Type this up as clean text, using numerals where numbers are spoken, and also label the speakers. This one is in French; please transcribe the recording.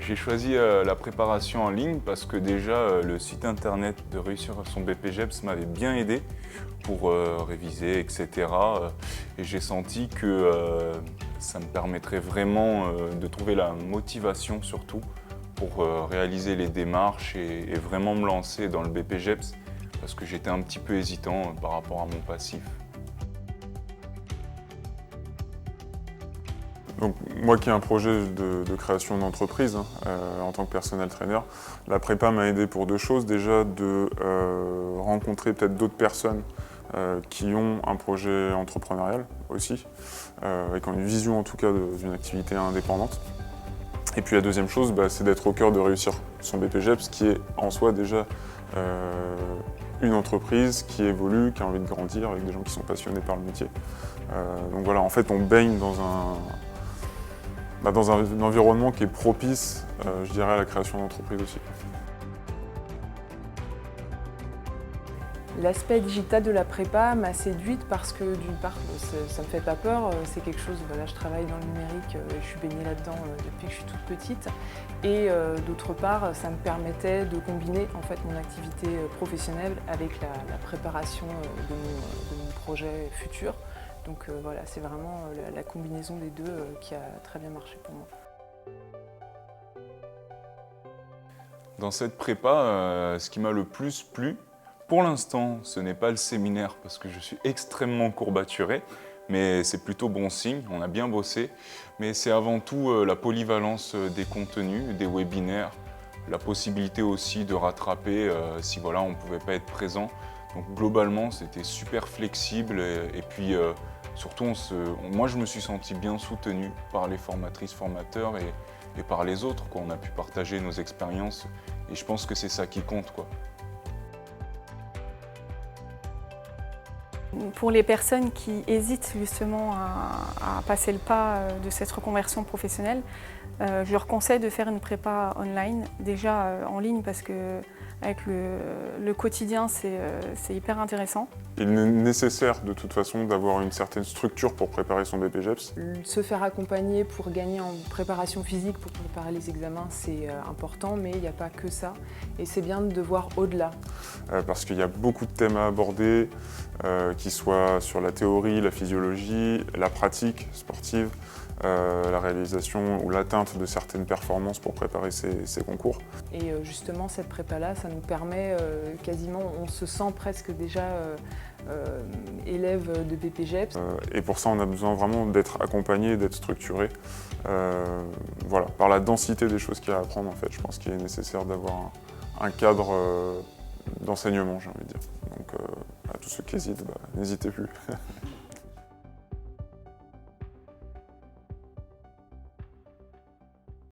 Speaker 1: J'ai choisi la préparation en ligne parce que déjà le site internet de Réussir son BPGEPS m'avait bien aidé pour réviser, etc. Et j'ai senti que ça me permettrait vraiment de trouver la motivation surtout pour réaliser les démarches et vraiment me lancer dans le BPGEPS parce que j'étais un petit peu hésitant par rapport à mon passif.
Speaker 2: Donc, moi qui ai un projet de création d'entreprise en tant que personnel trainer, la prépa m'a aidé pour deux choses. Déjà de rencontrer peut-être d'autres personnes qui ont un projet entrepreneurial aussi, et qui ont une vision en tout cas d'une activité indépendante. Et puis la deuxième chose, c'est d'être au cœur de Réussir son BPGEPS, qui est en soi déjà une entreprise qui évolue, qui a envie de grandir, avec des gens qui sont passionnés par le métier. Donc voilà, en fait on baigne dans un environnement qui est propice, je dirais, à la création d'entreprise aussi.
Speaker 3: L'aspect digital de la prépa m'a séduite parce que d'une part, ça me fait pas peur, c'est quelque chose, voilà, je travaille dans le numérique, je suis baignée là-dedans depuis que je suis toute petite. Et d'autre part, ça me permettait de combiner en fait mon activité professionnelle avec la préparation de mon projet futur. Donc voilà, c'est vraiment la combinaison des deux qui a très bien marché pour moi.
Speaker 1: Dans cette prépa, ce qui m'a le plus plu, pour l'instant, ce n'est pas le séminaire parce que je suis extrêmement courbaturé, mais c'est plutôt bon signe, on a bien bossé. Mais c'est avant tout la polyvalence des contenus, des webinaires, la possibilité aussi de rattraper si voilà, on ne pouvait pas être présent. Donc globalement, c'était super flexible et puis surtout, moi je me suis senti bien soutenu par les formatrices, formateurs et par les autres, quoi. On a pu partager nos expériences et je pense que c'est ça qui compte, quoi.
Speaker 4: Pour les personnes qui hésitent justement à passer le pas de cette reconversion professionnelle, je leur conseille de faire une prépa online, déjà en ligne parce que avec le quotidien c'est hyper intéressant.
Speaker 2: Il est nécessaire de toute façon d'avoir une certaine structure pour préparer son BPGEPS.
Speaker 3: Se faire accompagner pour gagner en préparation physique, pour préparer les examens, c'est important, mais il n'y a pas que ça. Et c'est bien de voir au-delà.
Speaker 2: Parce qu'il y a beaucoup de thèmes à aborder, qui soient sur la théorie, la physiologie, la pratique sportive, la réalisation ou l'atteinte de certaines performances pour préparer ces concours.
Speaker 3: Et justement, cette prépa-là, ça nous permet quasiment, on se sent presque déjà élève de BPGEPS.
Speaker 2: Et pour ça, on a besoin vraiment d'être accompagné, d'être structuré. Voilà, par la densité des choses qu'il y a à apprendre, en fait, je pense qu'il est nécessaire d'avoir un cadre d'enseignement, j'ai envie de dire. Donc, à tous ceux qui hésitent, n'hésitez plus.